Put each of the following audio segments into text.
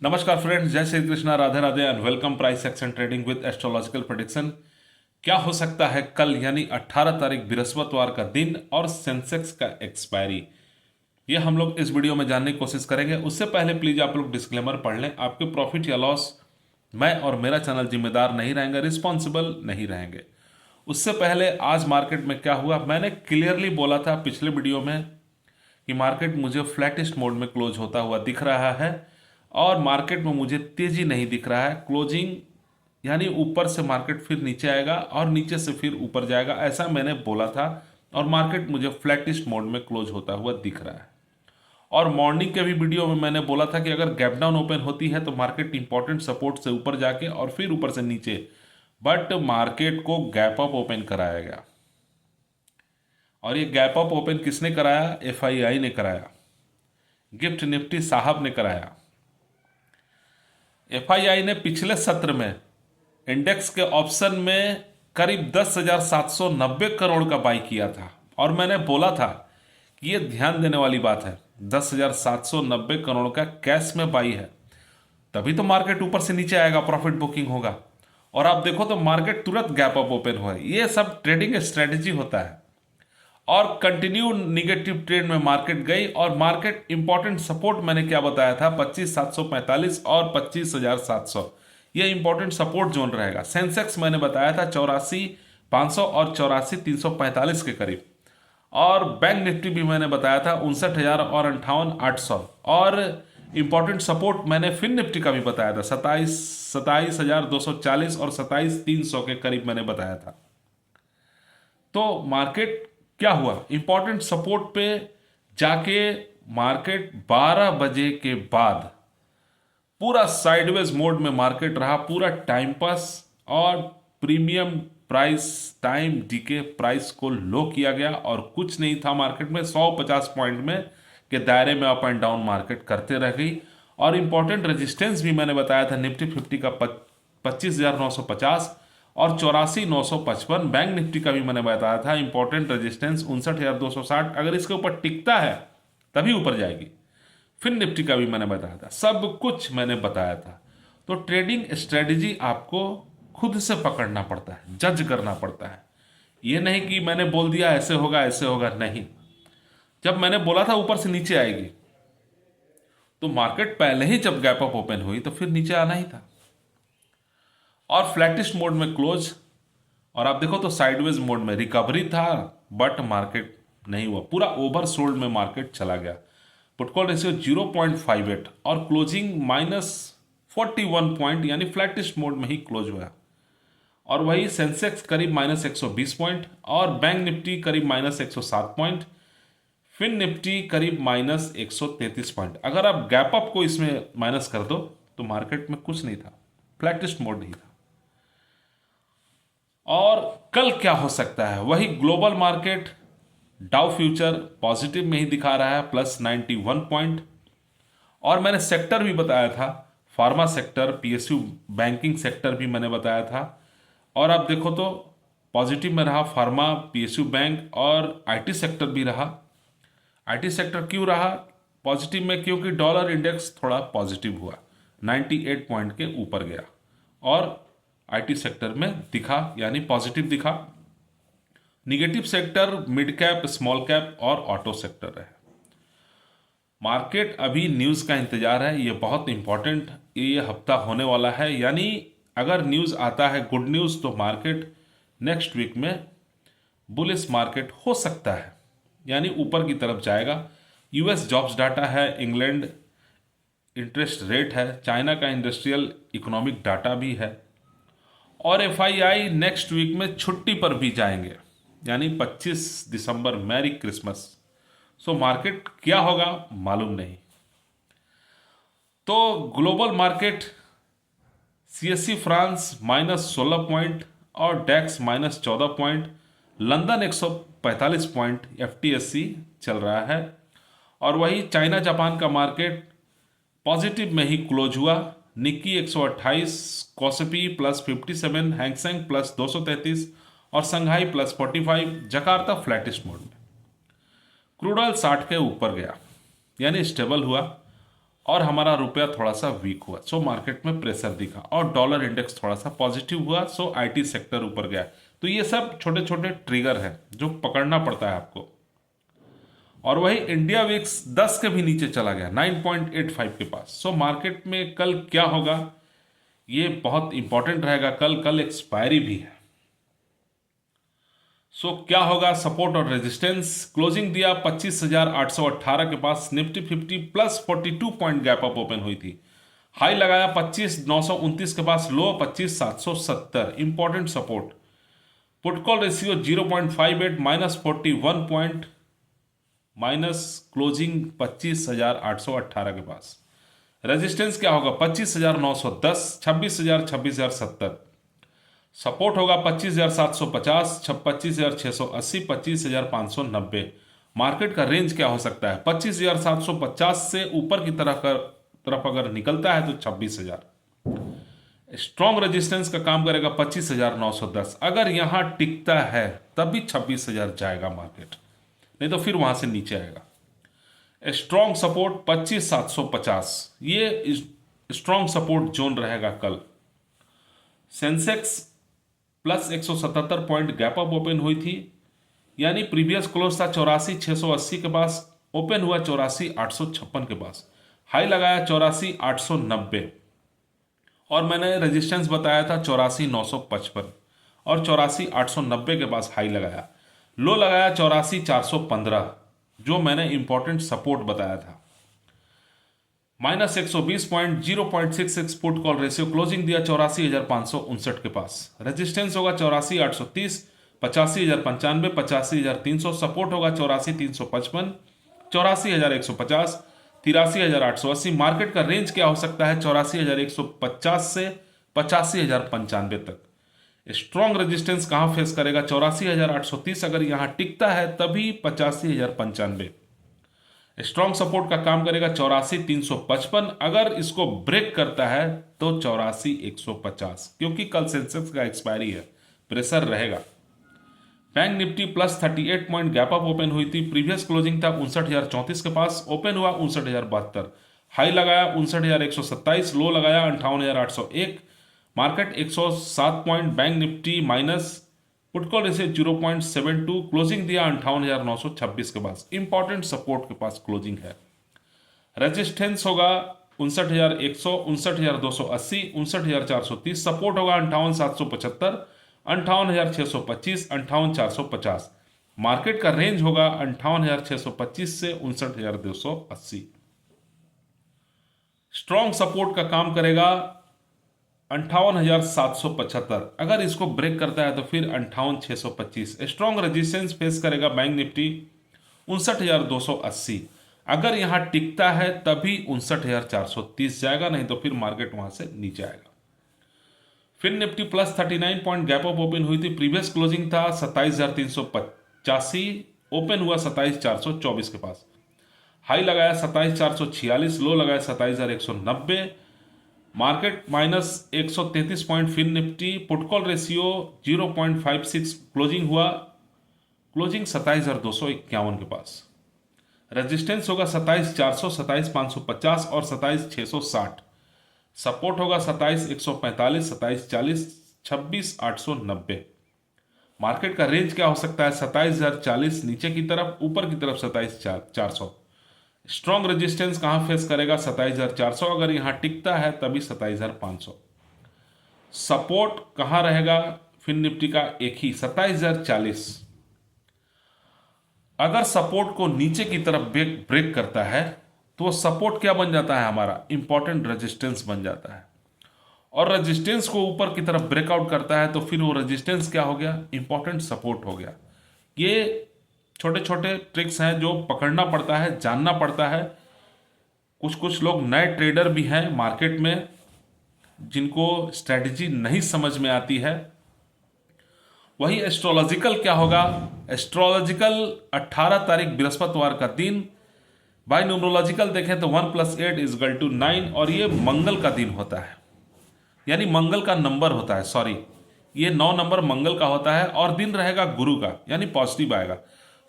नमस्कार फ्रेंड्स, जय Shri Krishna, Radhe Radhe and welcome price action trading with astrological prediction. क्या हो सकता है कल यानी 18 तारीख बृहस्पतिवार का दिन और सेंसेक्स का एक्सपायरी, ये हम लोग इस वीडियो में जानने की कोशिश करेंगे। उससे पहले प्लीज आप लोग डिस्क्लेमर पढ़ लें। आपके प्रॉफिट या लॉस मैं और मेरा चैनल जिम्मेदार नहीं रहेंगे, रिस्पॉन्सिबल नहीं रहेंगे। उससे पहले आज मार्केट में क्या हुआ, मैंने क्लियरली बोला था पिछले वीडियो में कि मार्केट मुझे फ्लैटिस्ट मोड में क्लोज होता हुआ दिख रहा है और मार्केट में मुझे तेजी नहीं दिख रहा है। क्लोजिंग यानी ऊपर से मार्केट फिर नीचे आएगा और नीचे से फिर ऊपर जाएगा, ऐसा मैंने बोला था। और मार्केट मुझे फ्लैटिस्ट मोड में क्लोज होता हुआ दिख रहा है। और मॉर्निंग के भी वीडियो में मैंने बोला था कि अगर गैप डाउन ओपन होती है तो मार्केट इंपॉर्टेंट सपोर्ट से ऊपर जाके और फिर ऊपर से नीचे, बट मार्केट को गैप अप ओपन कराया गया। और ये गैप अप ओपन किसने कराया? एफआईआई ने कराया, गिफ्ट निफ्टी साहब ने कराया। एफआईआई ने पिछले सत्र में इंडेक्स के ऑप्शन में करीब 10,790 करोड़ का बाई किया था और मैंने बोला था कि ये ध्यान देने वाली बात है, 10,790 करोड़ का कैश में बाई है, तभी तो मार्केट ऊपर से नीचे आएगा, प्रॉफिट बुकिंग होगा। और आप देखो तो मार्केट तुरंत गैप अप ओपन हुआ है। ये सब ट्रेडिंग स्ट्रेटेजी होता है। और कंटिन्यू निगेटिव ट्रेंड में मार्केट गई और मार्केट इंपॉर्टेंट सपोर्ट मैंने क्या बताया था, 25,745 और 25,700, ये इंपॉर्टेंट सपोर्ट जोन रहेगा। सेंसेक्स मैंने बताया था 84,500 और 84,345 के करीब। और बैंक निफ्टी भी मैंने बताया था 59,000 और 58,800। और इंपॉर्टेंट सपोर्ट मैंने फिन निफ्टी का भी बताया था 27,240 और 27,300 के करीब मैंने बताया था। तो मार्केट क्या हुआ, इंपॉर्टेंट सपोर्ट पे जाके मार्केट 12 बजे के बाद पूरा साइडवेज मोड में मार्केट रहा, पूरा टाइम पास। और premium price time DK price को लो किया गया और कुछ नहीं था मार्केट में। 150 पॉइंट में के दायरे में अप एंड डाउन मार्केट करते रह गई। और इंपॉर्टेंट रेजिस्टेंस भी मैंने बताया था निफ्टी 50 का 25,950 और 84,955। बैंक निफ्टी का भी मैंने बताया था इंपॉर्टेंट रेजिस्टेंस 59,260, अगर इसके ऊपर टिकता है तभी ऊपर जाएगी। फिर निफ्टी का भी मैंने बताया था, सब कुछ मैंने बताया था। तो ट्रेडिंग स्ट्रेटेजी आपको खुद से पकड़ना पड़ता है, जज करना पड़ता है। ये नहीं कि मैंने बोल दिया ऐसे होगा ऐसे होगा, नहीं। जब मैंने बोला था ऊपर से नीचे आएगी तो मार्केट पहले ही जब गैप अप ओपन हुई तो फिर नीचे आना ही था और फ्लैटिश मोड में क्लोज। और आप देखो तो साइडवेज मोड में रिकवरी था, बट मार्केट नहीं हुआ, पूरा ओवरसोल्ड में मार्केट चला गया। पुट कॉल रेशियो 0.58 और क्लोजिंग -41 पॉइंट, यानी फ्लैटिश मोड में ही क्लोज हुआ। और वही सेंसेक्स करीब -120 पॉइंट और बैंक निफ्टी करीब -107 पॉइंट, फिन निफ्टी करीब -133 पॉइंट। अगर आप गैप अप को इसमें माइनस कर दो तो मार्केट में कुछ नहीं था, फ्लैटिश मोड नहीं था। और कल क्या हो सकता है, वही ग्लोबल मार्केट डाउ फ्यूचर पॉजिटिव में ही दिखा रहा है, +91 पॉइंट। और मैंने सेक्टर भी बताया था, pharma sector, PSU banking sector भी मैंने बताया था। और आप देखो तो पॉजिटिव में रहा फार्मा, पीएसयू बैंक और आईटी सेक्टर भी रहा। आईटी सेक्टर क्यों रहा पॉजिटिव में? क्योंकि डॉलर इंडेक्स थोड़ा पॉजिटिव हुआ, 98 पॉइंट के ऊपर गया और आईटी सेक्टर में दिखा, यानी पॉजिटिव दिखा। Negative sector mid cap, small cap और ऑटो सेक्टर है। मार्केट अभी न्यूज़ का इंतजार है, ये बहुत इंपॉर्टेंट ये हफ्ता होने वाला है। यानी अगर न्यूज़ आता है गुड न्यूज़ तो मार्केट नेक्स्ट वीक में बुलिश मार्केट हो सकता है, यानी ऊपर की तरफ जाएगा। यूएस जॉब्स डाटा है, इंग्लैंड इंटरेस्ट रेट है, चाइना का इंडस्ट्रियल इकोनॉमिक डाटा भी है। और एफआईआई नेक्स्ट वीक में छुट्टी पर भी जाएंगे, यानी 25 दिसंबर, मैरी क्रिसमस। सो मार्केट क्या होगा मालूम नहीं। तो global market CSC France -16 point और डेक्स -14 पॉइंट, लंदन 145 पॉइंट एफटीएससी चल रहा है। और वही चाइना जापान का मार्केट पॉजिटिव में ही क्लोज हुआ, निक्की 128, कॉस्पी +57, हैंगसेंग +233 और संघाई +45, जकार्ता फ्लैटिश मोड में। क्रूड ऑयल 60 के ऊपर गया, यानी स्टेबल हुआ। और हमारा रुपया थोड़ा सा वीक हुआ, सो मार्केट में प्रेशर दिखा, और डॉलर इंडेक्स थोड़ा सा पॉजिटिव हुआ, सो आईटी सेक्टर ऊपर गया। तो ये सब छोटे छोटे ट्रिगर हैं जो पकड़ना पड़ता है आपको। और वही इंडिया विक्स 10 के भी नीचे चला गया 9.85 के पास। सो मार्केट में कल क्या होगा ये बहुत इंपॉर्टेंट रहेगा। कल एक्सपायरी भी है। सो क्या होगा, सपोर्ट और रेजिस्टेंस। क्लोजिंग दिया 25,818 के पास। Nifty 50 plus 42 point gap up open हुई थी। हाई लगाया 25,929 के पास, low 25,770, important support. Put call ratio 0.58 -41 point, minus closing 25,818 के पास। रेजिस्टेंस क्या होगा 25,910, 26,000, 26,070। सपोर्ट होगा 25,750, 25,680, 25,590। मार्केट का रेंज क्या हो सकता है 25,750 से ऊपर की तरफ अगर निकलता है तो 26,000। स्ट्रॉन्ग रेजिस्टेंस का काम करेगा 25,910। अगर यहां टिकता है तभी 26,000 जाएगा मार्केट, नहीं तो फिर वहां से नीचे आएगा। स्ट्रॉन्ग सपोर्ट 25,750, ये स्ट्रॉन्ग सपोर्ट जोन रहेगा कल। Sensex plus 177 point gap up open हुई थी, यानी प्रीवियस क्लोज था 84,680 के पास, ओपन हुआ 84,856 के पास। हाई लगाया 84,890, और मैंने रेजिस्टेंस बताया था 84,955, और 84,890 के पास हाई लगाया। लो लगाया 84,415, जो मैंने इंपॉर्टेंट सपोर्ट बताया था। -120 point, 0.66 put call ratio. Closing दिया 84,559 के पास। रेजिस्टेंस होगा 84,830, 85,095, 85,300। सपोर्ट होगा 84,355, 84,150, 83,880। मार्केट का रेंज क्या हो सकता है 84,150 से 85,095 तक। स्ट्रॉन्ग रेजिस्टेंस कहां फेस करेगा 84,830, अगर यहां टिकता है तभी 85,095। स्ट्रॉन्ग सपोर्ट का काम करेगा 84,355, अगर इसको ब्रेक करता है तो 84,150, क्योंकि कल सेंसेक्स का एक्सपायरी है, प्रेशर रहेगा। Bank Nifty plus 38 point gap up open हुई थी। प्रीवियस क्लोजिंग था 59,034 के पास, ओपन हुआ 59,072। हाई लगाया 59,127, लो लगाया 58,801। Market 107 point, bank Nifty minus, put call ratio 0.72। Closing दिया 58,926 के पास। इंपॉर्टेंट सपोर्ट के पास क्लोजिंग है। रेजिस्टेंस होगा 59,100, 59,280, 59,430। सपोर्ट होगा 58,775, 58,625, 58,450। मार्केट का रेंज होगा 58,625 से 59,280। स्ट्रॉन्ग सपोर्ट का काम करेगा 58,775, अगर इसको ब्रेक करता है तो फिर 58,625। स्ट्रॉन्ग रेजिस्टेंस फेस करेगा बैंक निफ्टी 59,280, अगर यहां टिकता है तभी 59,430 जाएगा, नहीं तो फिर मार्केट वहां से नीचे आएगा। फिर Nifty plus 39 point gap up open हुई थी। प्रीवियस क्लोजिंग था 27,385, ओपन हुआ 27,424 के पास। हाई लगाया 27,446, लो लगाया 27,190। Market -133 point. फिर Nifty put call ratio 0.56, closing हुआ, क्लोजिंग 27,251 के पास। रेजिस्टेंस होगा 27,400, 27,550 और 27,660। सपोर्ट होगा 27,145, 27,40, 26,890। मार्केट का रेंज क्या हो सकता है 27,040 नीचे की तरफ, ऊपर की तरफ 27,400। स्ट्रॉन्ग रेजिस्टेंस कहां फेस करेगा 27,400, अगर यहां टिकता है तभी 27,500। सपोर्ट कहां रहेगा फिर निफ्टी का एक ही 27,040। अगर सपोर्ट को नीचे की तरफ ब्रेक करता है तो सपोर्ट क्या बन जाता है हमारा इंपॉर्टेंट रेजिस्टेंस बन जाता है, और रेजिस्टेंस को ऊपर की तरफ ब्रेकआउट करता है तो फिर वो रेजिस्टेंस क्या हो गया इंपॉर्टेंट सपोर्ट हो गया। ये छोटे छोटे ट्रिक्स हैं जो पकड़ना पड़ता है, जानना पड़ता है। कुछ कुछ लोग नए ट्रेडर भी हैं मार्केट में जिनको स्ट्रेटजी नहीं समझ में आती है। वही एस्ट्रोलॉजिकल क्या होगा, एस्ट्रोलॉजिकल 18 तारीख बृहस्पतिवार का दिन, बाय न्यूमरोलॉजिकल देखें तो 1 + 8 = 9, और ये मंगल का दिन होता है, यानी मंगल का नंबर होता है, सॉरी ये 9 नंबर मंगल का होता है, और दिन रहेगा गुरु का, यानी पॉजिटिव आएगा।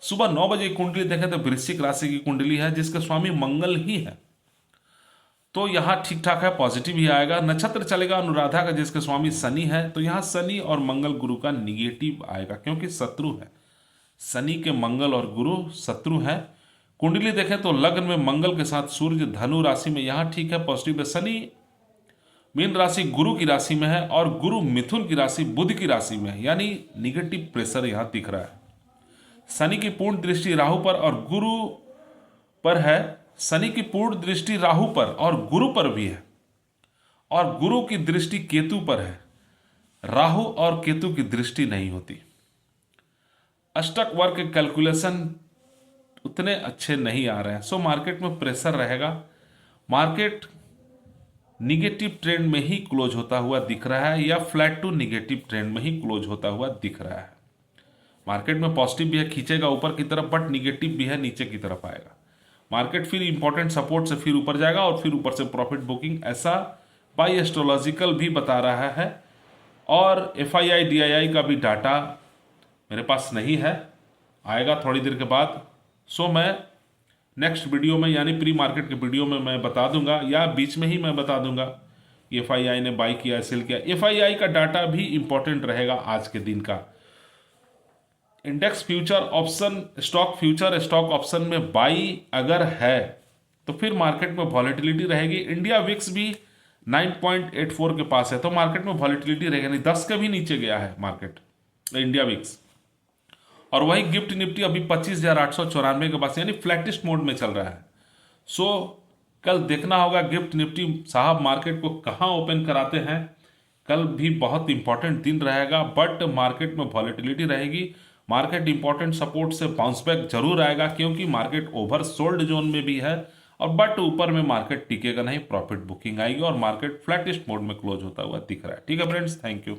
सुबह 9 बजे कुंडली देखें तो वृश्चिक राशि की कुंडली है जिसके स्वामी मंगल ही है। तो यहाँ ठीक ठाक है, पॉजिटिव ही आएगा। नक्षत्र चलेगा अनुराधा का, जिसके स्वामी शनि है, तो यहाँ शनि और मंगल गुरु का निगेटिव आएगा, क्योंकि शत्रु है। शनि के मंगल और गुरु शत्रु है। कुंडली देखें तो लग्न में मंगल के साथ सूर्य धनु राशि में, यहाँ ठीक है, पॉजिटिव है। शनि मीन राशि गुरु की राशि में है और गुरु मिथुन की राशि बुध की राशि में है, यानी निगेटिव प्रेशर यहाँ दिख रहा है। शनि की पूर्ण दृष्टि राहु पर और गुरु पर है। शनि की पूर्ण दृष्टि राहु पर और गुरु पर भी है, और गुरु की दृष्टि केतु पर है। राहु और केतु की दृष्टि नहीं होती। अष्टक वर्ग के कैलकुलेशन उतने अच्छे नहीं आ रहे हैं, सो मार्केट में प्रेशर रहेगा। मार्केट निगेटिव ट्रेंड में ही क्लोज होता हुआ दिख रहा है, या फ्लैट टू निगेटिव ट्रेंड में ही क्लोज होता हुआ दिख रहा है। मार्केट में पॉजिटिव भी है, खींचेगा ऊपर की तरफ, बट निगेटिव भी है, नीचे की तरफ आएगा। मार्केट फिर इंपॉर्टेंट सपोर्ट से फिर ऊपर जाएगा और फिर ऊपर से प्रॉफिट बुकिंग, ऐसा बाई एस्ट्रोलॉजिकल भी बता रहा है। और FII DII का भी डाटा मेरे पास नहीं है, आएगा थोड़ी देर के बाद। सो मैं नेक्स्ट वीडियो में, यानी प्री मार्केट के वीडियो में मैं बता दूंगा, या बीच में ही मैं बता दूंगा कि FII ने बाई किया, सेल किया। FII का डाटा भी इंपॉर्टेंट रहेगा आज के दिन का। Index future option, stock future, stock option में बाई अगर है तो फिर मार्केट में वॉलेटिलिटी रहेगी। इंडिया विक्स भी 9.84 के पास है, तो मार्केट में वॉलेटिलिटी रहेगी, नहीं 10 के भी नीचे गया है मार्केट इंडिया विक्स। और वही गिफ्ट निफ्टी अभी 25,894 के पास, यानी फ्लैटिस्ट मोड में चल रहा है। सो कल देखना होगा गिफ्ट निफ्टी साहब मार्केट को कहाँ ओपन कराते हैं। कल भी बहुत इंपॉर्टेंट दिन रहेगा, बट मार्केट में वॉलेटिलिटी रहेगी। मार्केट इंपॉर्टेंट सपोर्ट से बाउंस बैक जरूर आएगा, क्योंकि मार्केट ओवर सोल्ड जोन में भी है, और बट ऊपर में मार्केट टिकेगा नहीं, प्रॉफिट बुकिंग आएगी और मार्केट फ्लैटिस्ट मोड में क्लोज होता हुआ दिख रहा है। ठीक है फ्रेंड्स, थैंक यू।